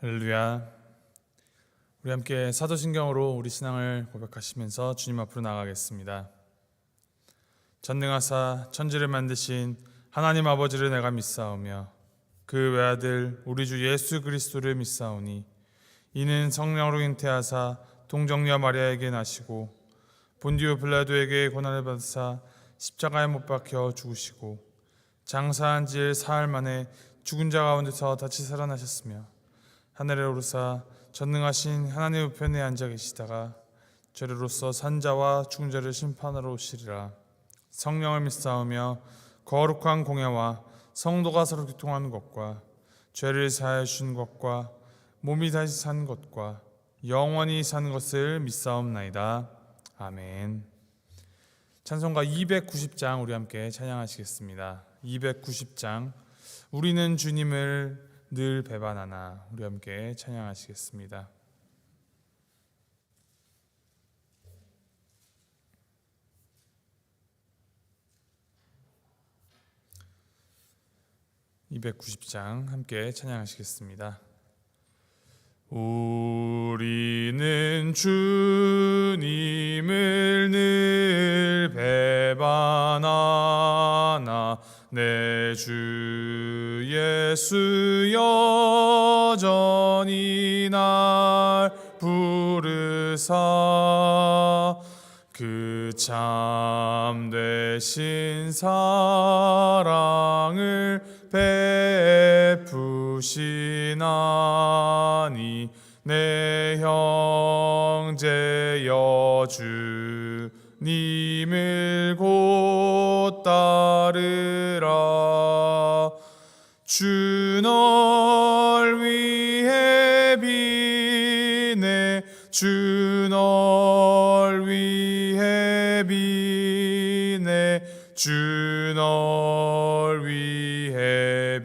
할렐루야. 우리 함께 사도신경으로 우리 신앙을 고백하시면서 주님 앞으로 나아가겠습니다. 전능하사 천지를 만드신 하나님 아버지를 내가 믿사오며 그 외아들 우리 주 예수 그리스도를 믿사오니 이는 성령으로 잉태하사 동정녀 마리아에게 나시고 본디오 빌라도에게 고난을 받으사 십자가에 못 박혀 죽으시고 장사한 지 사흘 만에 죽은 자 가운데서 다시 살아나셨으며 하늘에 오르사 전능하신 하나님 우편에 앉아 계시다가 저리로서 산자와 죽은 자를 심판하러 오시리라. 성령을 믿사오며 거룩한 공예와 성도가 서로 교통하는 것과 죄를 사하여 주신 것과 몸이 다시 산 것과 영원히 사는 것을 믿사옵나이다. 아멘. 찬송가 290장 우리 함께 찬양하시겠습니다. 290장 우리는 주님을 늘 배반하나 우리 함께 찬양하시겠습니다. (290장) 함께 찬양하시겠습니다. 우리는 주님을 늘 배반하나 내 주 예수 여전히 날 부르사 그 참되신 사랑을 베푸시나니 내 형제여 주님을 곧 따르라. 주 널 위해 비네 주 널 위해 비네 주 널 위해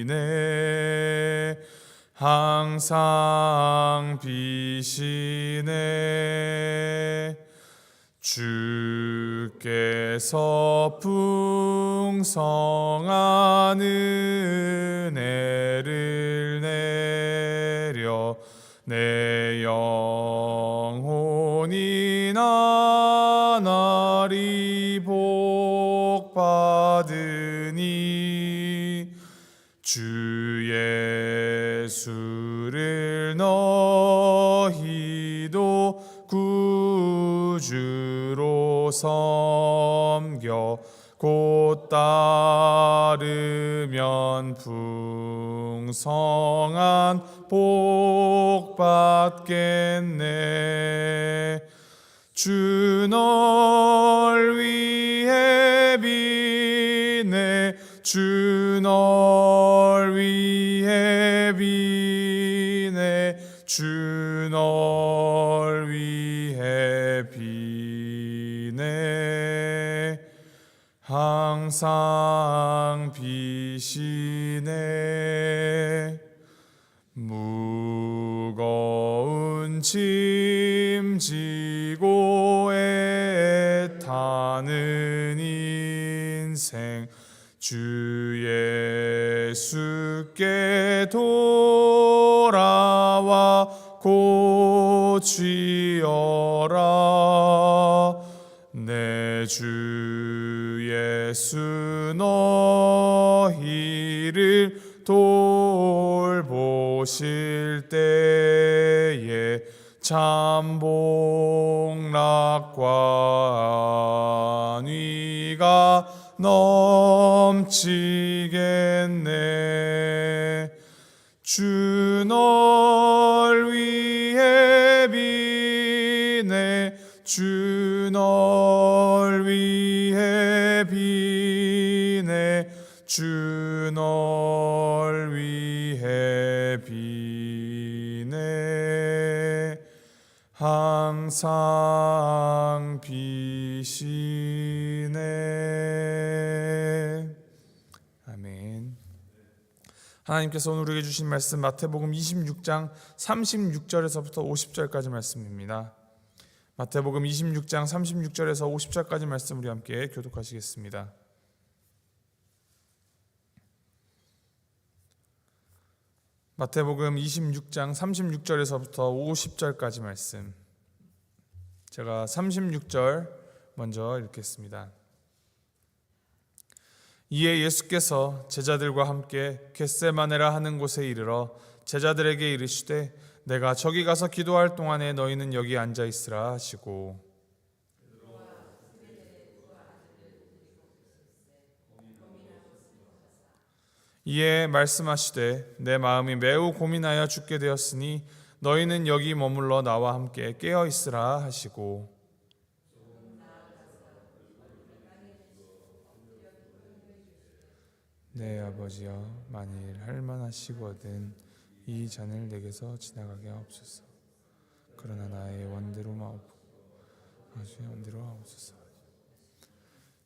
비네 항상 비시네. 주께서 풍성한 은혜를 내려 내 영혼이 나날이 복받으니 주 예수를 너희도 구주로 섬겨 곧 따르면 풍성한 복 받겠네. 주 널 위해 비네 주 널 위해 비네 주 널 위해 비네 항상 비시네. 무거운 짐 지고 애타는 인생 주 예수께 돌아와 고치어라. 내 주 예수 너희를 돌보실 때에 참 복락과 안위가 넘치겠네. 주 널 위해 비네 주 널 위해 비네 주 널 위해 비네 항상 비시네. 아멘. 하나님께서 오늘 우리에게 주신 말씀 마태복음 26장 36절에서부터 50절까지 말씀입니다. 마태복음 26장 36절에서 50절까지 말씀 우리 함께 교독하시겠습니다. 마태복음 26장 36절에서부터 50절까지 말씀. 제가 36절 먼저 읽겠습니다. 이에 예수께서 제자들과 함께 겟세마네라 하는 곳에 이르러 제자들에게 이르시되 내가 저기 가서 기도할 동안에 너희는 여기 앉아 있으라 하시고 이에 말씀하시되 내 마음이 매우 고민하여 죽게 되었으니 너희는 여기 머물러 나와 함께 깨어 있으라 하시고 내 아버지여 만일 할만하시거든 이 잔을 내게서 지나가게 하옵소서. 그러나 나의 원대로 마옵고 아주의 원대로 하옵소서.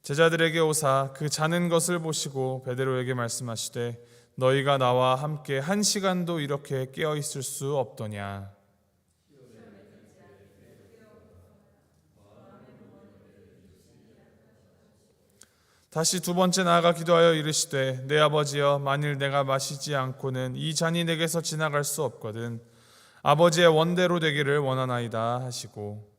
제자들에게 오사 그 자는 것을 보시고 베드로에게 말씀하시되 너희가 나와 함께 1시간도 이렇게 깨어 있을 수 없더냐. 다시 두 번째 나아가 기도하여 이르시되 내 아버지여 만일 내가 마시지 않고는 이 잔이 내게서 지나갈 수 없거든 아버지의 원대로 되기를 원하나이다 하시고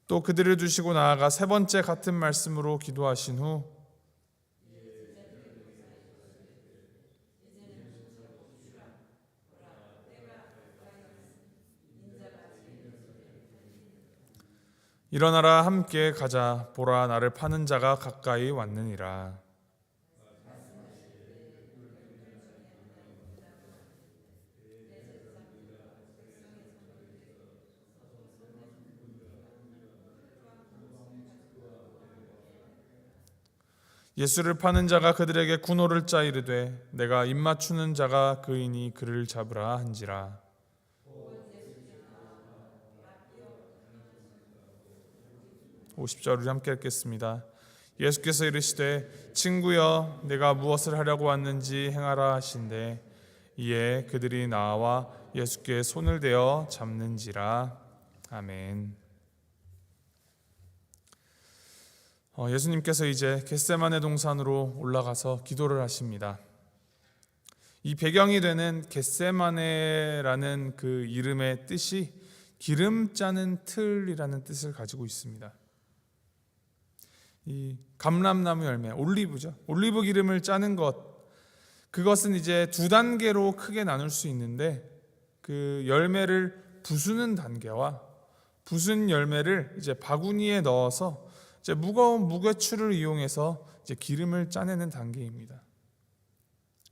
또 그들을 두시고 나아가 세 번째 같은 말씀으로 기도하신 후 일어나라 함께 가자 보라 나를 파는 자가 가까이 왔느니라. 예수를 파는 자가 그들에게 군호를 짜 이르되 내가 입맞추는 자가 그이니 그를 잡으라 한지라. (50절) 우리 함께 읽겠습니다. 예수께서 이르시되 친구여 내가 무엇을 하려고 왔는지 행하라 하신대 이에 그들이 나와 예수께 손을 대어 잡는지라. 아멘. 예수님께서 이제 겟세마네 동산으로 올라가서 기도를 하십니다. 이 배경이 되는 겟세마네라는 그 이름의 뜻이 기름 짜는 틀이라는 뜻을 가지고 있습니다. 이 감람나무 열매, 올리브죠. 올리브 기름을 짜는 것, 그것은 이제 두 단계로 크게 나눌 수 있는데 그 열매를 부수는 단계와 부순 열매를 이제 바구니에 넣어서 이제 무거운 무게추를 이용해서 이제 기름을 짜내는 단계입니다.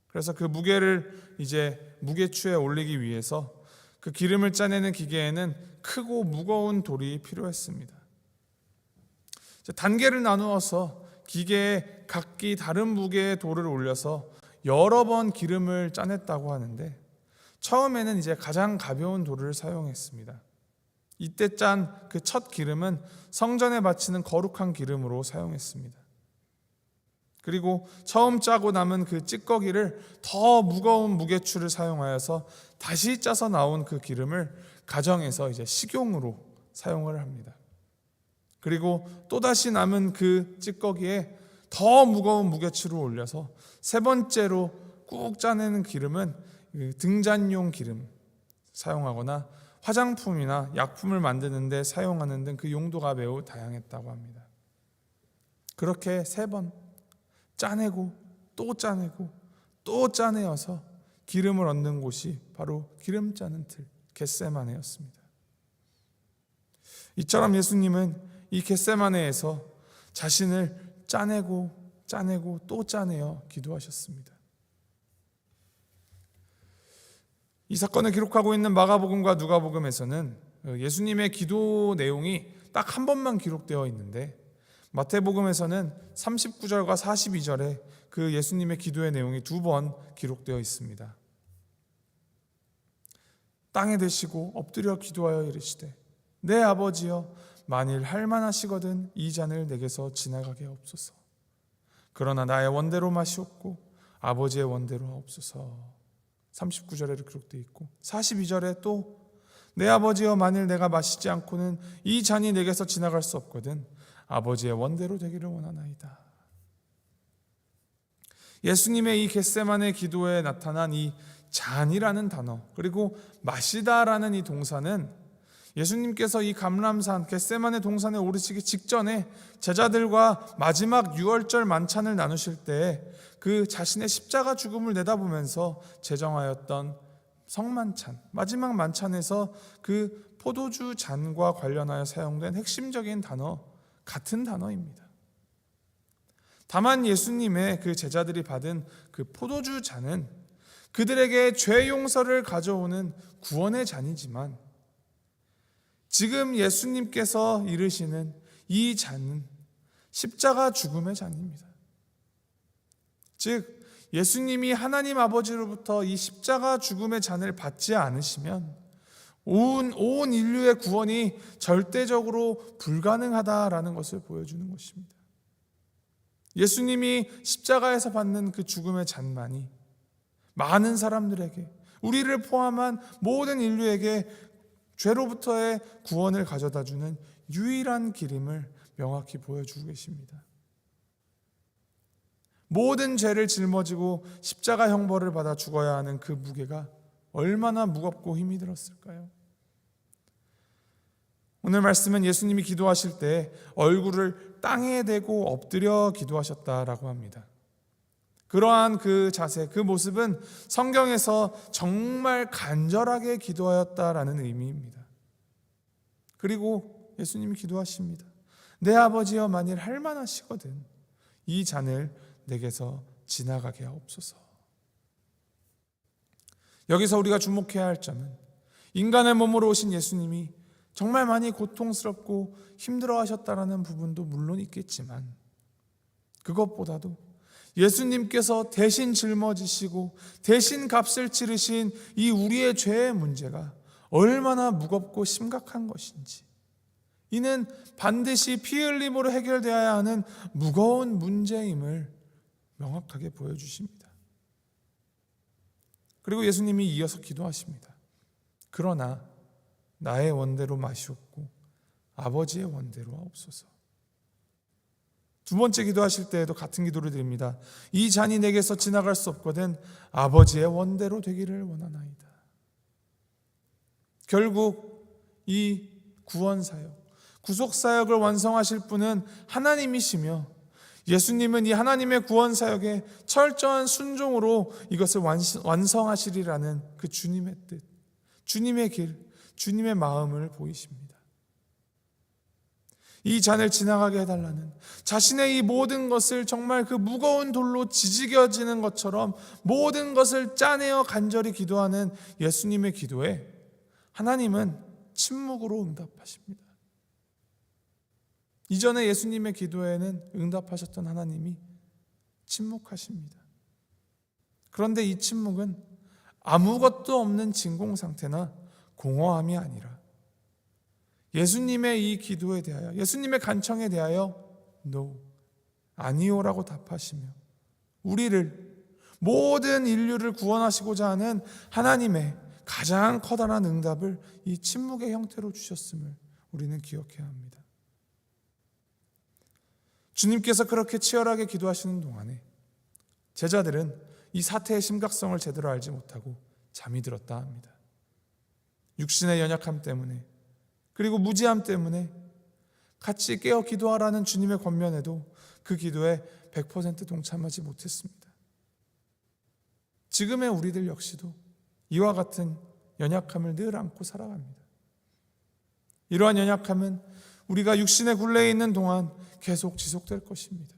그래서 그 무게를 이제 무게추에 올리기 위해서 그 기름을 짜내는 기계에는 크고 무거운 돌이 필요했습니다. 단계를 나누어서 기계에 각기 다른 무게의 돌을 올려서 여러 번 기름을 짜냈다고 하는데 처음에는 이제 가장 가벼운 돌을 사용했습니다. 이때 짠 그 첫 기름은 성전에 바치는 거룩한 기름으로 사용했습니다. 그리고 처음 짜고 남은 그 찌꺼기를 더 무거운 무게추를 사용하여서 다시 짜서 나온 그 기름을 가정에서 이제 식용으로 사용을 합니다. 그리고 또다시 남은 그 찌꺼기에 더 무거운 무게추를 올려서 세 번째로 꾹 짜내는 기름은 등잔용 기름 사용하거나 화장품이나 약품을 만드는 데 사용하는 등 그 용도가 매우 다양했다고 합니다. 그렇게 세 번 짜내고 또 짜내고 또 짜내어서 기름을 얻는 곳이 바로 기름 짜는 틀 겟세마네였습니다. 이처럼 예수님은 이 겟세마네에서 자신을 짜내고 짜내고 또 짜내어 기도하셨습니다. 이 사건을 기록하고 있는 마가복음과 누가복음에서는 예수님의 기도 내용이 딱 한 번만 기록되어 있는데 마태복음에서는 39절과 42절에 그 예수님의 기도의 내용이 두 번 기록되어 있습니다. 땅에 대시고 엎드려 기도하여 이르시되 내 아버지여 만일 할만하시거든 이 잔을 내게서 지나가게 하옵소서. 그러나 나의 원대로 마시옵고 아버지의 원대로 하옵소서. 39절에 기록되어 있고 42절에 또 내 아버지여 만일 내가 마시지 않고는 이 잔이 내게서 지나갈 수 없거든 아버지의 원대로 되기를 원하나이다. 예수님의 이 겟세마네 기도에 나타난 이 잔이라는 단어, 그리고 마시다라는 이 동사는 예수님께서 이 감람산 겟세마네 동산에 오르시기 직전에 제자들과 마지막 유월절 만찬을 나누실 때 그 자신의 십자가 죽음을 내다보면서 제정하였던 성만찬, 마지막 만찬에서 그 포도주 잔과 관련하여 사용된 핵심적인 단어, 같은 단어입니다. 다만 예수님의 그 제자들이 받은 그 포도주 잔은 그들에게 죄 용서를 가져오는 구원의 잔이지만, 지금 예수님께서 이르시는 이 잔은 십자가 죽음의 잔입니다. 즉 예수님이 하나님 아버지로부터 이 십자가 죽음의 잔을 받지 않으시면 온 인류의 구원이 절대적으로 불가능하다라는 것을 보여주는 것입니다. 예수님이 십자가에서 받는 그 죽음의 잔만이 많은 사람들에게, 우리를 포함한 모든 인류에게 죄로부터의 구원을 가져다주는 유일한 길임을 명확히 보여주고 계십니다. 모든 죄를 짊어지고 십자가 형벌을 받아 죽어야 하는 그 무게가 얼마나 무겁고 힘이 들었을까요? 오늘 말씀은 예수님이 기도하실 때 얼굴을 땅에 대고 엎드려 기도하셨다라고 합니다. 그러한 그 자세, 그 모습은 성경에서 정말 간절하게 기도하였다라는 의미입니다. 그리고 예수님이 기도하십니다. 내 아버지여, 만일 할 만하시거든 이 잔을 내게서 지나가게 하옵소서. 여기서 우리가 주목해야 할 점은 인간의 몸으로 오신 예수님이 정말 많이 고통스럽고 힘들어하셨다라는 부분도 물론 있겠지만, 그것보다도 예수님께서 대신 짊어지시고 대신 값을 치르신 이 우리의 죄의 문제가 얼마나 무겁고 심각한 것인지, 이는 반드시 피 흘림으로 해결되어야 하는 무거운 문제임을 명확하게 보여주십니다. 그리고 예수님이 이어서 기도하십니다. 그러나 나의 원대로 마시옵고 아버지의 원대로 하옵소서. 두 번째 기도하실 때에도 같은 기도를 드립니다. 이 잔이 내게서 지나갈 수 없거든 아버지의 원대로 되기를 원하나이다. 결국 이 구원사역, 구속사역을 완성하실 분은 하나님이시며, 예수님은 이 하나님의 구원사역에 철저한 순종으로 이것을 완성하시리라는 그 주님의 뜻, 주님의 길, 주님의 마음을 보이십니다. 이 잔을 지나가게 해달라는, 자신의 이 모든 것을 정말 그 무거운 돌로 지지겨지는 것처럼 모든 것을 짜내어 간절히 기도하는 예수님의 기도에 하나님은 침묵으로 응답하십니다. 이전에 예수님의 기도에는 응답하셨던 하나님이 침묵하십니다. 그런데 이 침묵은 아무것도 없는 진공 상태나 공허함이 아니라 예수님의 이 기도에 대하여, 예수님의 간청에 대하여 No, 아니오라고 답하시며 우리를, 모든 인류를 구원하시고자 하는 하나님의 가장 커다란 응답을 이 침묵의 형태로 주셨음을 우리는 기억해야 합니다. 주님께서 그렇게 치열하게 기도하시는 동안에 제자들은 이 사태의 심각성을 제대로 알지 못하고 잠이 들었다 합니다. 육신의 연약함 때문에, 그리고 무지함 때문에 같이 깨어 기도하라는 주님의 권면에도 그 기도에 100% 동참하지 못했습니다. 지금의 우리들 역시도 이와 같은 연약함을 늘 안고 살아갑니다. 이러한 연약함은 우리가 육신의 굴레에 있는 동안 계속 지속될 것입니다.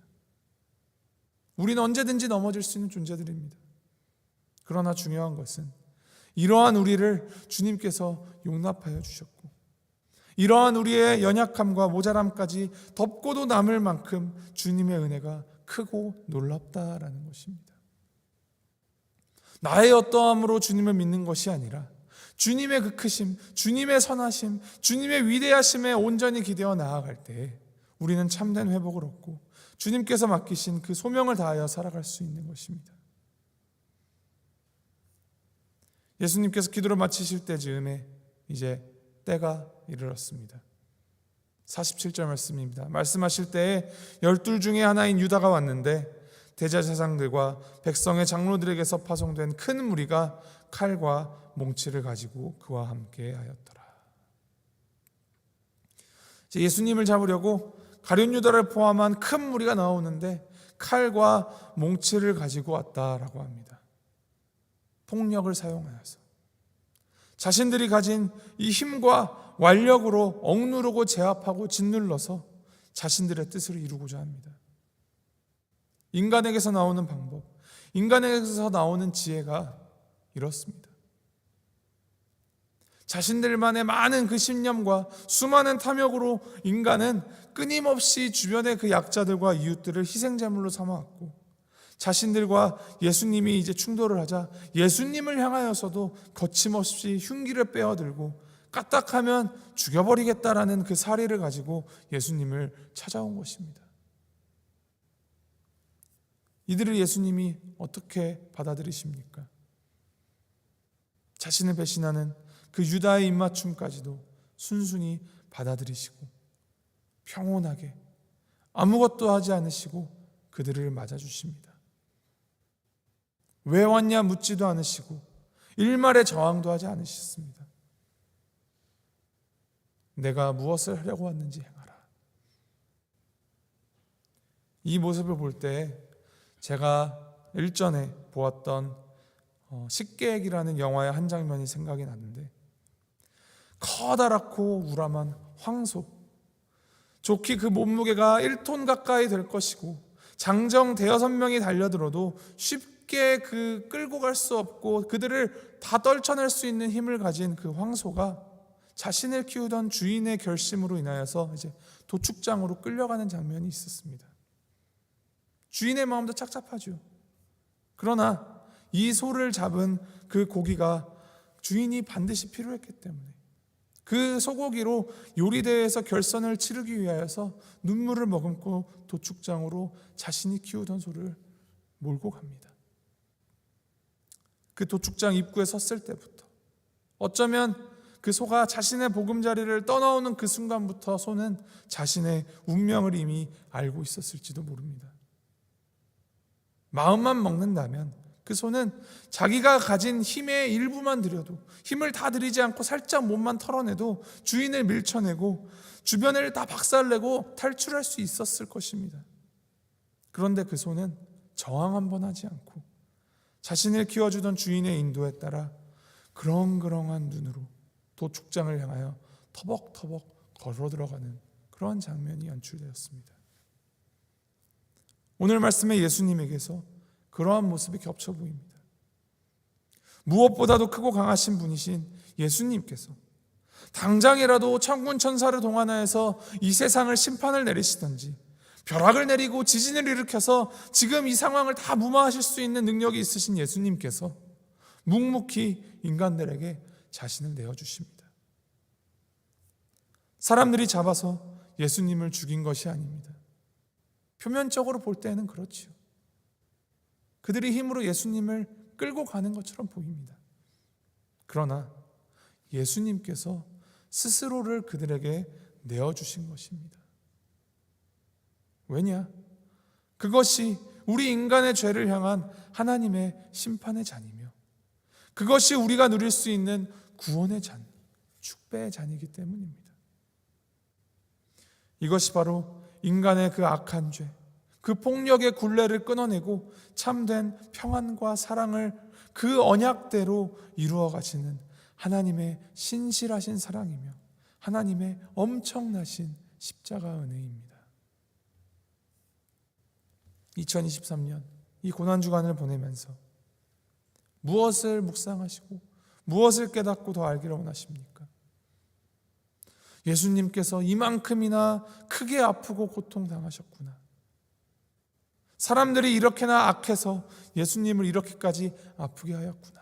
우리는 언제든지 넘어질 수 있는 존재들입니다. 그러나 중요한 것은 이러한 우리를 주님께서 용납하여 주셨고, 이러한 우리의 연약함과 모자람까지 덮고도 남을 만큼 주님의 은혜가 크고 놀랍다라는 것입니다. 나의 어떠함으로 주님을 믿는 것이 아니라 주님의 그 크심, 주님의 선하심, 주님의 위대하심에 온전히 기대어 나아갈 때 우리는 참된 회복을 얻고 주님께서 맡기신 그 소명을 다하여 살아갈 수 있는 것입니다. 예수님께서 기도를 마치실 때 즈음에 이제 때가 이르렀습니다. 47절 말씀입니다. 말씀하실 때에 12 중에 하나인 유다가 왔는데 대제사장들과 백성의 장로들에게서 파송된 큰 무리가 칼과 몽치를 가지고 그와 함께 하였더라. 예수님을 잡으려고 가룟 유다를 포함한 큰 무리가 나오는데 칼과 몽치를 가지고 왔다라고 합니다. 폭력을 사용하여서 자신들이 가진 이 힘과 완력으로 억누르고 제압하고 짓눌러서 자신들의 뜻을 이루고자 합니다. 인간에게서 나오는 방법, 인간에게서 나오는 지혜가 이렇습니다. 자신들만의 많은 그 신념과 수많은 탐욕으로 인간은 끊임없이 주변의 그 약자들과 이웃들을 희생제물로 삼아왔고, 자신들과 예수님이 이제 충돌을 하자 예수님을 향하여서도 거침없이 흉기를 빼어들고 까딱하면 죽여버리겠다라는 그 사리를 가지고 예수님을 찾아온 것입니다. 이들을 예수님이 어떻게 받아들이십니까? 자신을 배신하는 그 유다의 입맞춤까지도 순순히 받아들이시고 평온하게 아무것도 하지 않으시고 그들을 맞아주십니다. 왜 왔냐 묻지도 않으시고 일말의 저항도 하지 않으셨습니다. 내가 무엇을 하려고 왔는지 행하라. 이 모습을 볼 때 제가 일전에 보았던 식객이라는 영화의 한 장면이 생각이 나는데, 커다랗고 우람한 황소, 좋기 그 몸무게가 1톤 가까이 될 것이고 장정 5-6명이 달려들어도 쉽게 그 끌고 갈 수 없고 그들을 다 떨쳐낼 수 있는 힘을 가진 그 황소가 자신을 키우던 주인의 결심으로 인하여서 이제 도축장으로 끌려가는 장면이 있었습니다. 주인의 마음도 착잡하죠. 그러나 이 소를 잡은 그 고기가 주인이 반드시 필요했기 때문에 그 소고기로 요리대회에서 결선을 치르기 위하여서 눈물을 머금고 도축장으로 자신이 키우던 소를 몰고 갑니다. 그 도축장 입구에 섰을 때부터 어쩌면 그 소가 자신의 보금자리를 떠나오는 그 순간부터 소는 자신의 운명을 이미 알고 있었을지도 모릅니다. 마음만 먹는다면 그 소는 자기가 가진 힘의 일부만 들여도, 힘을 다 들이지 않고 살짝 몸만 털어내도 주인을 밀쳐내고 주변을 다 박살내고 탈출할 수 있었을 것입니다. 그런데 그 소는 저항 한번 하지 않고 자신을 키워주던 주인의 인도에 따라 그렁그렁한 눈으로 도축장을 향하여 터벅터벅 걸어 들어가는 그러한 장면이 연출되었습니다. 오늘 말씀에 예수님에게서 그러한 모습이 겹쳐 보입니다. 무엇보다도 크고 강하신 분이신 예수님께서 당장이라도 천군 천사를 동원하여서 이 세상을 심판을 내리시든지 벼락을 내리고 지진을 일으켜서 지금 이 상황을 다 무마하실 수 있는 능력이 있으신 예수님께서 묵묵히 인간들에게 자신을 내어주십니다. 사람들이 잡아서 예수님을 죽인 것이 아닙니다. 표면적으로 볼 때는 그렇지요. 그들이 힘으로 예수님을 끌고 가는 것처럼 보입니다. 그러나 예수님께서 스스로를 그들에게 내어주신 것입니다. 왜냐? 그것이 우리 인간의 죄를 향한 하나님의 심판의 잔이며 그것이 우리가 누릴 수 있는 구원의 잔, 축배의 잔이기 때문입니다. 이것이 바로 인간의 그 악한 죄, 그 폭력의 굴레를 끊어내고 참된 평안과 사랑을 그 언약대로 이루어 가시는 하나님의 신실하신 사랑이며 하나님의 엄청나신 십자가 은혜입니다. 2023년 이 고난주간을 보내면서 무엇을 묵상하시고 무엇을 깨닫고 더 알기를 원하십니까? 예수님께서 이만큼이나 크게 아프고 고통당하셨구나. 사람들이 이렇게나 악해서 예수님을 이렇게까지 아프게 하였구나.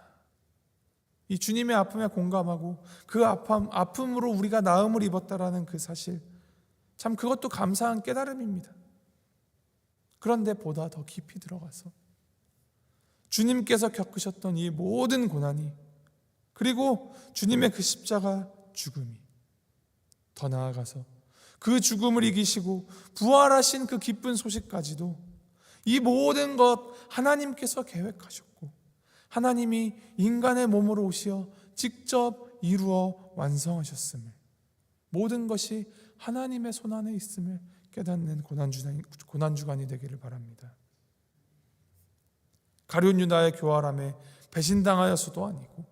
이 주님의 아픔에 공감하고 그 아픔으로 우리가 나음을 입었다라는 그 사실, 참 그것도 감사한 깨달음입니다. 그런데 보다 더 깊이 들어가서 주님께서 겪으셨던 이 모든 고난이, 그리고 주님의 그 십자가 죽음이, 더 나아가서 그 죽음을 이기시고 부활하신 그 기쁜 소식까지도 이 모든 것 하나님께서 계획하셨고 하나님이 인간의 몸으로 오시어 직접 이루어 완성하셨음을, 모든 것이 하나님의 손안에 있음을 깨닫는 고난주간이 되기를 바랍니다. 가룟 유다의 교활함에 배신당하여서도 아니고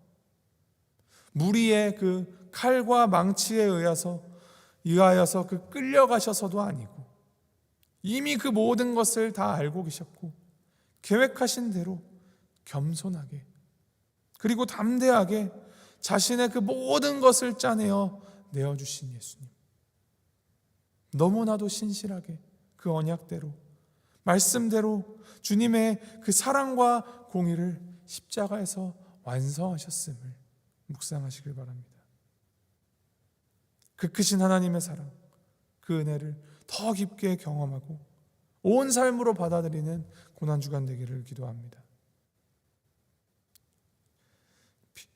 무리의 그 칼과 망치에 의하여서 그 끌려가셔서도 아니고 이미 그 모든 것을 다 알고 계셨고 계획하신 대로 겸손하게 그리고 담대하게 자신의 그 모든 것을 짜내어 내어주신 예수님, 너무나도 신실하게 그 언약대로 말씀대로 주님의 그 사랑과 공의를 십자가에서 완성하셨음을 묵상하시길 바랍니다. 그 크신 하나님의 사랑, 그 은혜를 더 깊게 경험하고 온 삶으로 받아들이는 고난주간 되기를 기도합니다.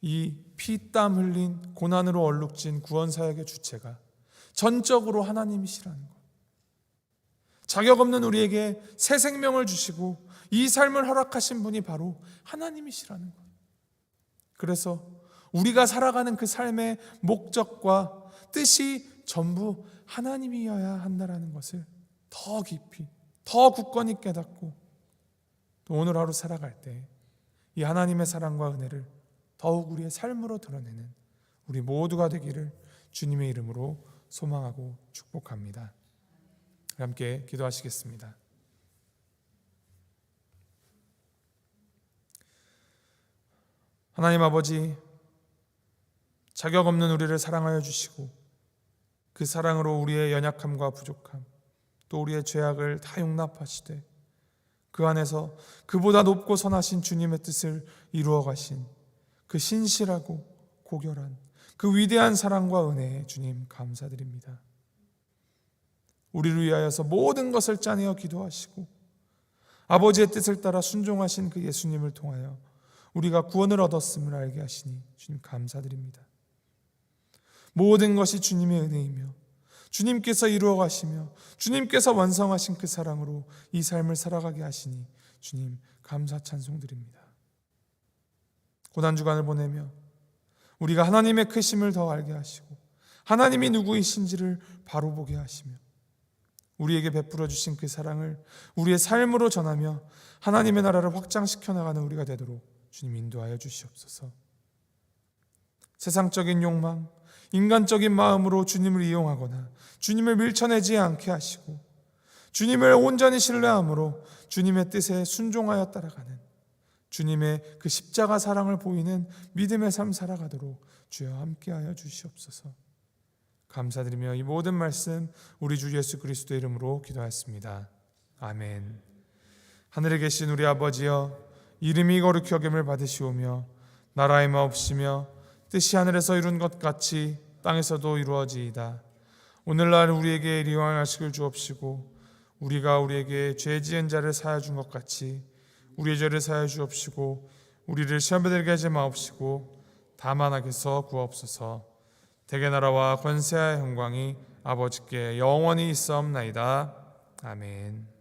이 피땀 흘린 고난으로 얼룩진 구원사역의 주체가 전적으로 하나님이시라는 것, 자격 없는 우리에게 새 생명을 주시고 이 삶을 허락하신 분이 바로 하나님이시라는 것, 그래서 우리가 살아가는 그 삶의 목적과 뜻이 전부 하나님이어야 한다는 것을 더 깊이 더 굳건히 깨닫고 또 오늘 하루 살아갈 때 이 하나님의 사랑과 은혜를 더욱 우리의 삶으로 드러내는 우리 모두가 되기를 주님의 이름으로 소망하고 축복합니다. 함께 기도하시겠습니다. 하나님 아버지, 자격 없는 우리를 사랑하여 주시고 그 사랑으로 우리의 연약함과 부족함 또 우리의 죄악을 다 용납하시되 그 안에서 그보다 높고 선하신 주님의 뜻을 이루어 가신 그 신실하고 고결한 그 위대한 사랑과 은혜에 주님 감사드립니다. 우리를 위하여서 모든 것을 짜내어 기도하시고 아버지의 뜻을 따라 순종하신 그 예수님을 통하여 우리가 구원을 얻었음을 알게 하시니 주님 감사드립니다. 모든 것이 주님의 은혜이며 주님께서 이루어 가시며 주님께서 완성하신 그 사랑으로 이 삶을 살아가게 하시니 주님 감사 찬송드립니다. 고난주간을 보내며 우리가 하나님의 크심을 더 알게 하시고 하나님이 누구이신지를 바로 보게 하시며 우리에게 베풀어 주신 그 사랑을 우리의 삶으로 전하며 하나님의 나라를 확장시켜 나가는 우리가 되도록 주님 인도하여 주시옵소서. 세상적인 욕망, 인간적인 마음으로 주님을 이용하거나 주님을 밀쳐내지 않게 하시고 주님을 온전히 신뢰함으로 주님의 뜻에 순종하여 따라가는 주님의 그 십자가 사랑을 보이는 믿음의 삶 살아가도록 주여 함께하여 주시옵소서. 감사드리며 이 모든 말씀 우리 주 예수 그리스도의 이름으로 기도하였습니다. 아멘. 하늘에 계신 우리 아버지여, 이름이 거룩히 여김을 받으시오며 나라의 마옵시며 뜻이 하늘에서 이룬 것 같이 땅에서도 이루어지이다. 오늘날 우리에게 일용할 양식을 주옵시고 우리가 우리에게 죄 지은 자를 사하여 준 것 같이 우리의 죄를 사하여 주옵시고 우리를 시험에 들게 하지 마옵시고 다만 악에서 구하옵소서. 대개 나라와 권세와 영광이 아버지께 영원히 있사옵나이다. 아멘.